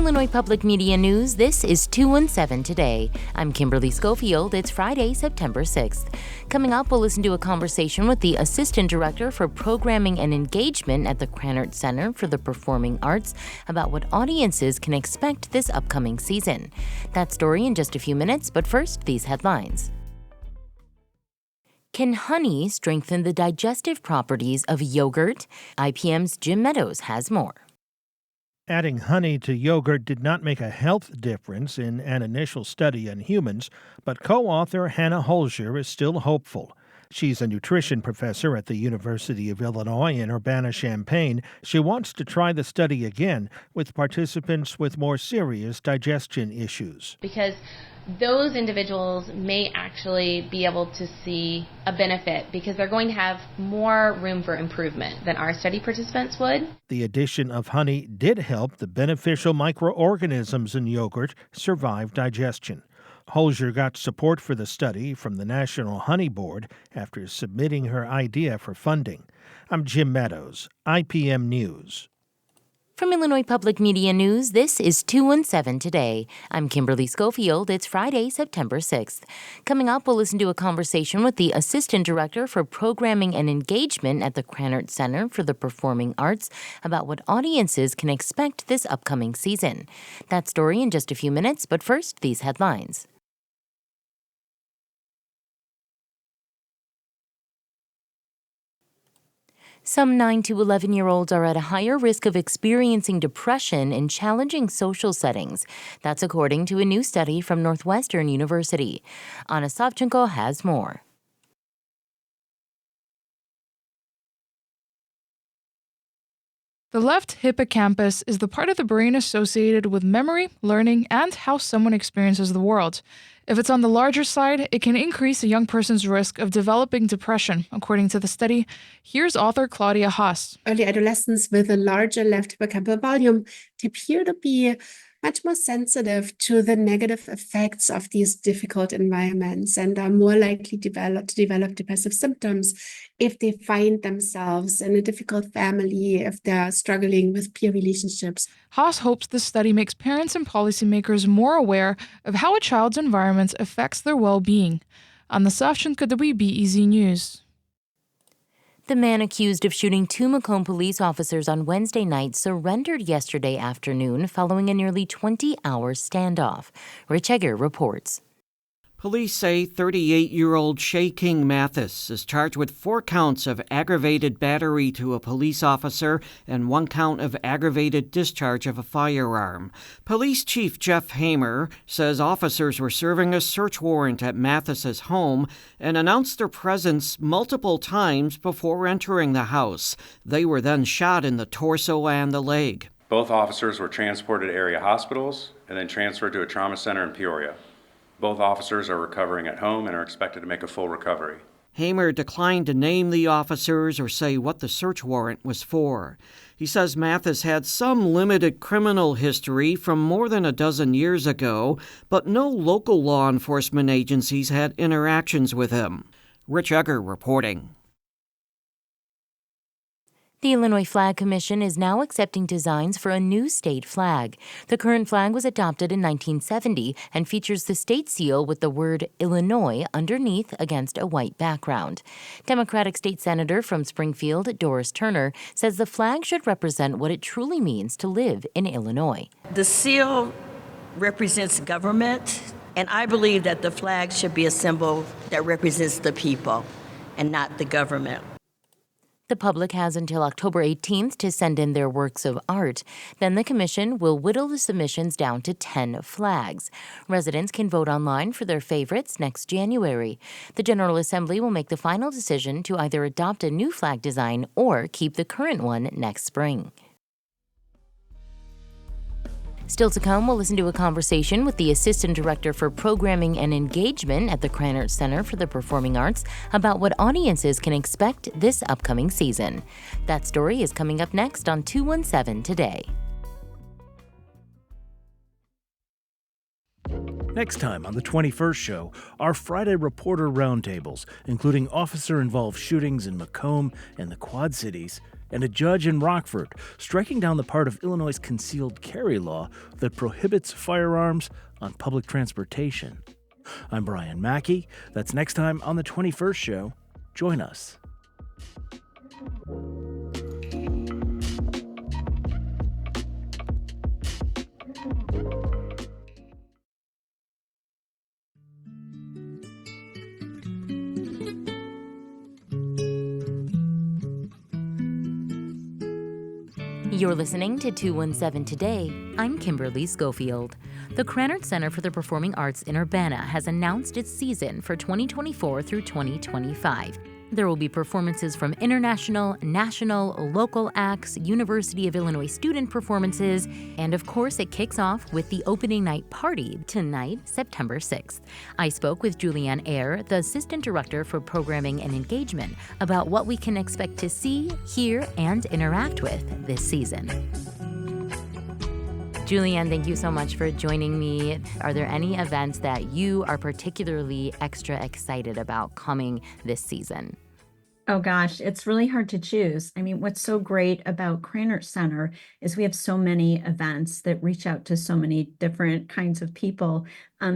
Illinois Public Media News, this is 217 Today. I'm Kimberly Schofield. It's Friday, September 6th. Coming up, we'll listen to a conversation with the Assistant Director for Programming and Engagement at the Krannert Center for the Performing Arts about what audiences can expect this upcoming season. That story in just a few minutes, but first, these headlines. Can honey strengthen the digestive properties of yogurt? IPM's Jim Meadows has more. Adding honey to yogurt did not make a health difference in an initial study in humans, but co-author Hannah Holzer is still hopeful. She's a nutrition professor at the University of Illinois in Urbana-Champaign. She wants to try the study again with participants with more serious digestion issues. Because those individuals may actually be able to see a benefit because they're going to have more room for improvement than our study participants would. The addition of honey did help the beneficial microorganisms in yogurt survive digestion. Holzer got support for the study from the National Honey Board after submitting her idea for funding. I'm Jim Meadows, IPM News. From Illinois Public Media News, this is 217 Today. I'm Kimberly Schofield. It's Friday, September 6th. Coming up, we'll listen to a conversation with the Assistant Director for Programming and Engagement at the Krannert Center for the Performing Arts about what audiences can expect this upcoming season. That story in just a few minutes, but first, these headlines. Some 9 to 11-year-olds are at a higher risk of experiencing depression in challenging social settings. That's according to a new study from Northwestern University. Anna Savchenko has more. The left hippocampus is the part of the brain associated with memory, learning, and how someone experiences the world. If it's on the larger side, it can increase a young person's risk of developing depression, according to the study. Here's author Claudia Haas. Early adolescents with a larger left hippocampal volume appear to be much more sensitive to the negative effects of these difficult environments and are more likely to develop depressive symptoms if they find themselves in a difficult family, if they're struggling with peer relationships. Haas hopes this study makes parents and policymakers more aware of how a child's environment affects their well-being. Anna Savchenko, WBEZ News. The man accused of shooting 2 Macomb police officers on Wednesday night surrendered yesterday afternoon following a nearly 20-hour standoff. Rich Egger reports. Police say 38-year-old Shay King Mathis is charged with 4 counts of aggravated battery to a police officer and 1 count of aggravated discharge of a firearm. Police Chief Jeff Hamer says officers were serving a search warrant at Mathis's home and announced their presence multiple times before entering the house. They were then shot in the torso and the leg. Both officers were transported to area hospitals and then transferred to a trauma center in Peoria. Both officers are recovering at home and are expected to make a full recovery. Hamer declined to name the officers or say what the search warrant was for. He says Mathis had some limited criminal history from more than a dozen years ago, but no local law enforcement agencies had interactions with him. Rich Egger reporting. The Illinois Flag Commission is now accepting designs for a new state flag. The current flag was adopted in 1970 and features the state seal with the word Illinois underneath against a white background. Democratic State Senator from Springfield, Doris Turner, says the flag should represent what it truly means to live in Illinois. The seal represents government, and I believe that the flag should be a symbol that represents the people and not the government. The public has until October 18th to send in their works of art. Then the commission will whittle the submissions down to 10 flags. Residents can vote online for their favorites next January. The General Assembly will make the final decision to either adopt a new flag design or keep the current one next spring. Still to come, we'll listen to a conversation with the Assistant Director for Programming and Engagement at the Krannert Center for the Performing Arts about what audiences can expect this upcoming season. That story is coming up next on 217 Today. Next time on the 21st show, our Friday reporter roundtables, including officer-involved shootings in Macomb and the Quad Cities, and a judge in Rockford striking down the part of Illinois' concealed carry law that prohibits firearms on public transportation. I'm Brian Mackey. That's next time on The 21st Show. Join us. You're listening to 217 Today. I'm Kimberly Schofield. The Krannert Center for the Performing Arts in Urbana has announced its season for 2024 through 2025. There will be performances from international, national, local acts, University of Illinois student performances, and of course it kicks off with the opening night party tonight, September 6th. I spoke with Julianne Eyre, the Assistant Director for Programming and Engagement, about what we can expect to see, hear, and interact with this season. Julianne, thank you so much for joining me. Are there any events that you are particularly extra excited about coming this season? Oh gosh, it's really hard to choose. I mean, what's so great about Krannert Center is we have so many events that reach out to so many different kinds of people.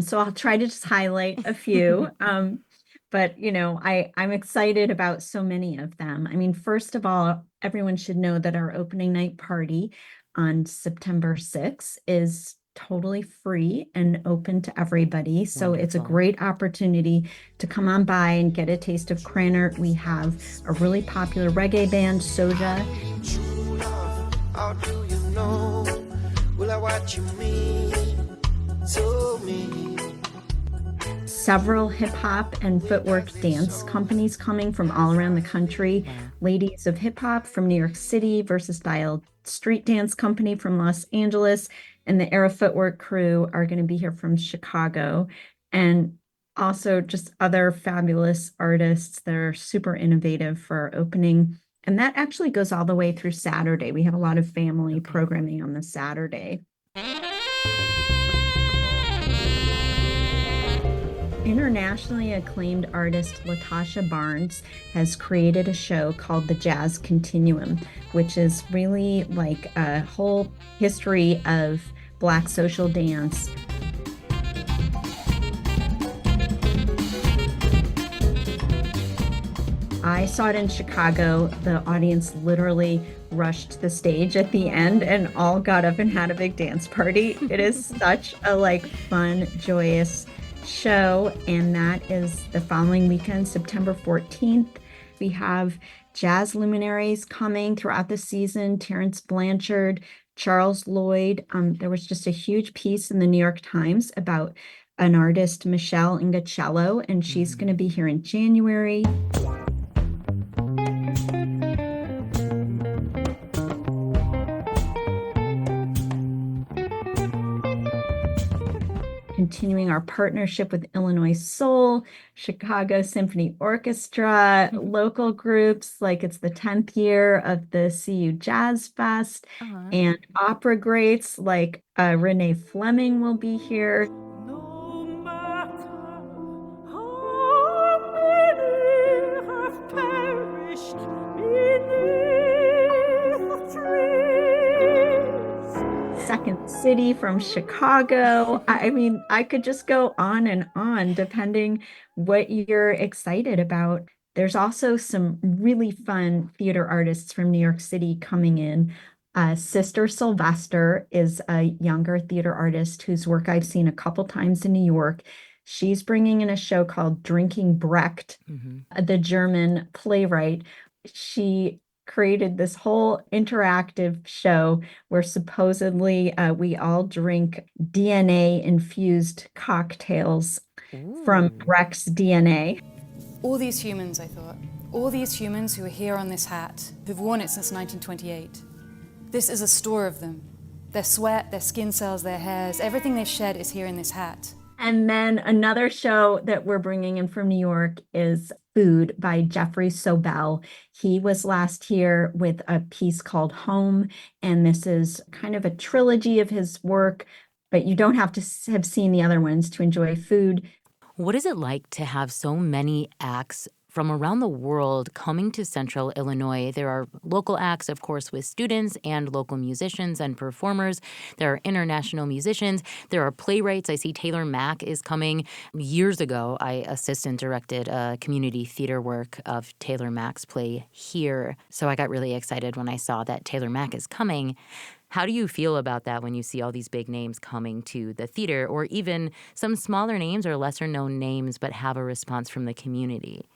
So I'll try to just highlight a few. But I'm excited about so many of them. I mean, first of all, everyone should know that our opening night party on September 6th is totally free and open to everybody. So it's a great opportunity to come on by and get a taste of Krannert. We have a really popular reggae band, Soja. True love, how do you know? Will I what you mean to me? Several hip hop and footwork dance companies coming from all around the country. Ladies of Hip Hop from New York City, Versatile Street Dance Company from Los Angeles, and the Era Footwork crew are going to be here from Chicago. And also just other fabulous artists that are super innovative for our opening. And that actually goes all the way through Saturday. We have a lot of family programming on the Saturday. Internationally acclaimed artist Latasha Barnes has created a show called The Jazz Continuum, which is really like a whole history of Black social dance. I saw it in Chicago. The audience literally rushed the stage at the end and all got up and had a big dance party. It is such a fun, joyous show, and that is the following weekend, September 14th. We have jazz luminaries coming throughout the season, Terrence Blanchard, Charles Lloyd. There was just a huge piece in the New York Times about an artist, Michelle Ingacello, and she's going to be here in January. Continuing our partnership with Illinois Soul, Chicago Symphony Orchestra, local groups, like it's the 10th year of the CU Jazz Fest, and opera greats like Renee Fleming will be here. No matter how many have perished beneath the trees. Second City from Chicago. I mean, I could just go on and on depending what you're excited about. There's also some really fun theater artists from New York City coming in. Sister Sylvester is a younger theater artist whose work I've seen a couple times in New York. She's bringing in a show called Drinking Brecht, the German playwright. She created this whole interactive show where supposedly we all drink DNA-infused cocktails from Brecht's DNA. All these humans, I thought, all these humans who are here on this hat, who've worn it since 1928. This is a store of them. Their sweat, their skin cells, their hairs, everything they've shed is here in this hat. And then another show that we're bringing in from New York is Food by Jeffrey Sobel. He was last here with a piece called Home, and this is kind of a trilogy of his work, but you don't have to have seen the other ones to enjoy Food. What is it like to have so many acts from around the world coming to Central Illinois. There are local acts, of course, with students and local musicians and performers. There are international musicians. There are playwrights. I see Taylor Mack is coming. Years ago, I assistant directed a community theater work of Taylor Mack's play Here. So I got really excited when I saw that Taylor Mack is coming. How do you feel about that when you see all these big names coming to the theater, or even some smaller names or lesser known names but have a response from the community?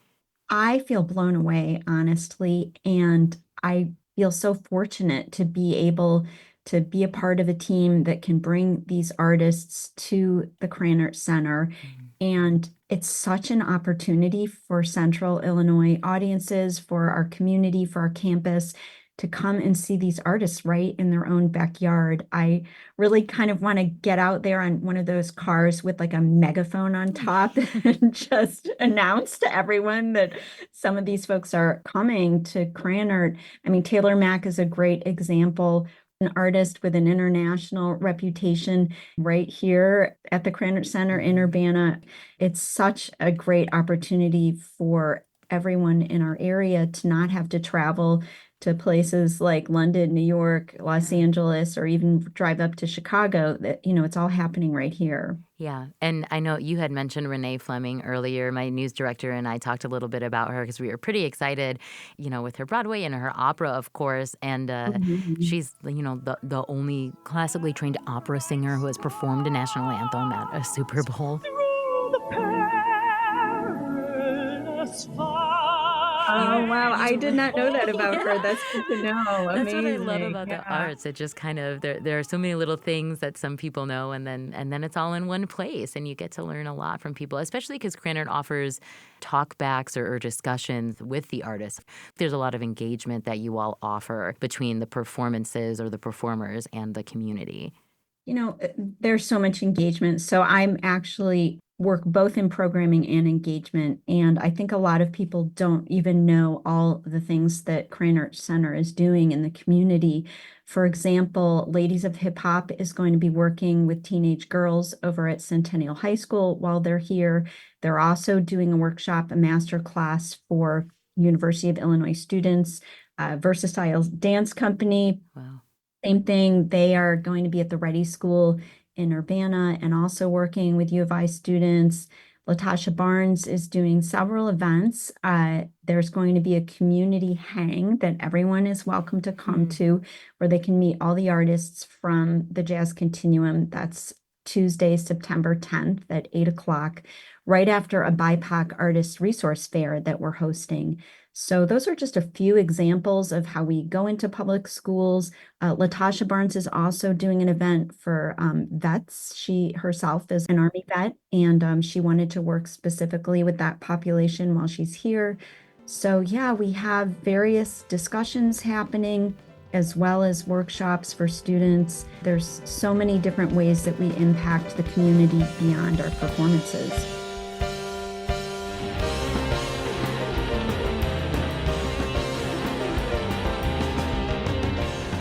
I feel blown away, honestly, and I feel so fortunate to be able to be a part of a team that can bring these artists to the Krannert Center. And it's such an opportunity for Central Illinois audiences, for our community, for our campus, to come and see these artists right in their own backyard. I really kind of want to get out there on one of those cars with like a megaphone on top and just announce to everyone that some of these folks are coming to Krannert. I mean, Taylor Mack is a great example, an artist with an international reputation right here at the Krannert Center in Urbana. It's such a great opportunity for everyone in our area to not have to travel to places like London, New York, Los Angeles, or even drive up to Chicago. That, it's all happening right here. Yeah. And I know you had mentioned Renee Fleming earlier. My news director and I talked a little bit about her because we were pretty excited, with her Broadway and her opera, of course. And she's, the only classically trained opera singer who has performed a national anthem at a Super Bowl. Oh, wow. I did not know that about her. That's good to know. That's Amazing. what I love about the arts. It just kind of, there are so many little things that some people know, and then it's all in one place, and you get to learn a lot from people, especially because Krannert offers talkbacks or discussions with the artists. There's a lot of engagement that you all offer between the performances or the performers and the community. There's so much engagement. So I'm actually work both in programming and engagement. And I think a lot of people don't even know all the things that Krannert Center is doing in the community. For example, Ladies of Hip Hop is going to be working with teenage girls over at Centennial High School while they're here. They're also doing a workshop, a master class for University of Illinois students, Versatile Dance Company. Wow. Same thing. They are going to be at the Ready School in Urbana and also working with U of I students. Latasha Barnes is doing several events. There's going to be a community hang that everyone is welcome to come to, where they can meet all the artists from the Jazz Continuum. That's Tuesday, September 10th at 8 o'clock, right after a BIPOC Artist Resource Fair that we're hosting. So those are just a few examples of how we go into public schools. Latasha Barnes is also doing an event for vets. She herself is an Army vet, and she wanted to work specifically with that population while she's here. So yeah, we have various discussions happening as well as workshops for students. There's so many different ways that we impact the community beyond our performances.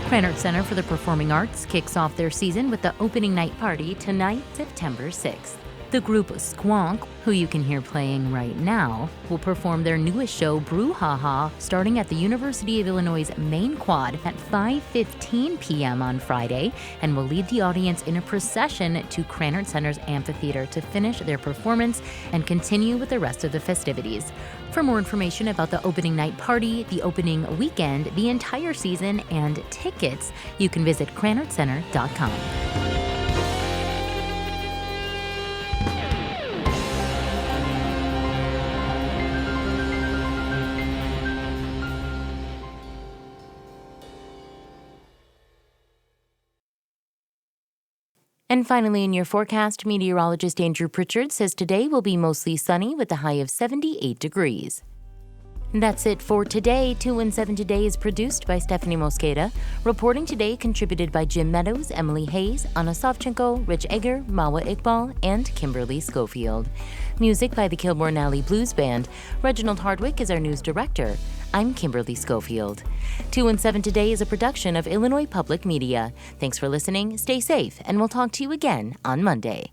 Krannert Center for the Performing Arts kicks off their season with the opening night party tonight, September 6th. The group Squonk, who you can hear playing right now, will perform their newest show, Brouhaha, starting at the University of Illinois' main quad at 5:15 p.m. on Friday, and will lead the audience in a procession to Krannert Center's amphitheater to finish their performance and continue with the rest of the festivities. For more information about the opening night party, the opening weekend, the entire season, and tickets, you can visit KrannertCenter.com. And finally, in your forecast, meteorologist Andrew Pritchard says today will be mostly sunny with a high of 78 degrees. That's it for today. 217 Today is produced by Stephanie Mosqueda. Reporting today contributed by Jim Meadows, Emily Hayes, Anna Savchenko, Rich Egger, Mawa Iqbal, and Kimberly Schofield. Music by the Kilborn Alley Blues Band. Reginald Hardwick is our news director. I'm Kimberly Schofield. 217 Today is a production of Illinois Public Media. Thanks for listening, stay safe, and we'll talk to you again on Monday.